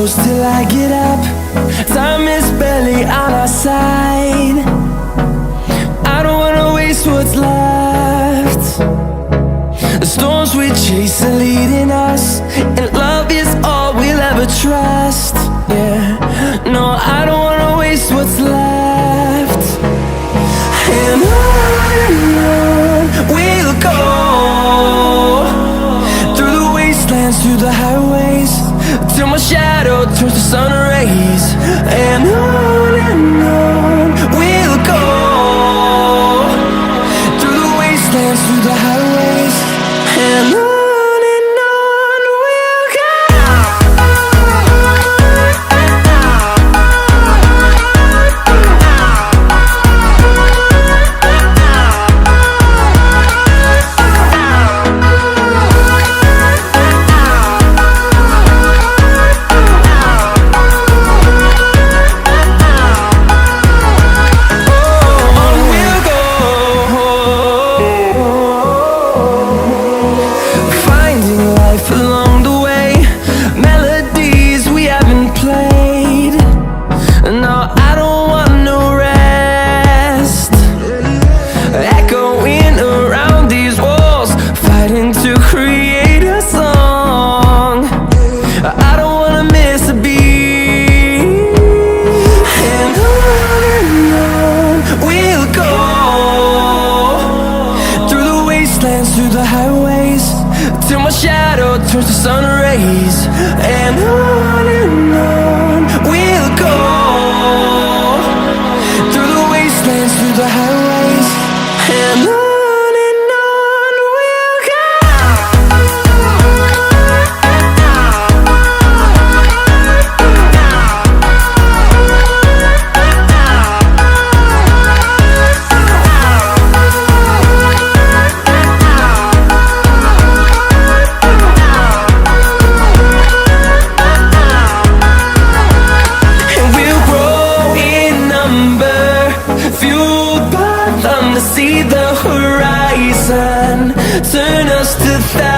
close till I get up. Time is barely on our side. I don't wanna waste what's left. The storms we chase are leading us, and love is all we'll ever trust. Yeah, no, I don't wanna waste what's left. And on we'll go, through the wastelands, through the highways, till my shadow turns to sun rays. And on we'll go, through the wastelands, through the highways, and on we'll go. Along the way, melodies we haven't played. No, I don't want no rest. Echoing around these walls, fighting to create a song. I don't wanna miss a beat. And on we'll go, through the wastelands, through the highways, till my shadow turns to sun rays. And on we'll go, through the wastelands, through the highways, and on we'll go. Fueled by them to see the horizon, turn us to thousands.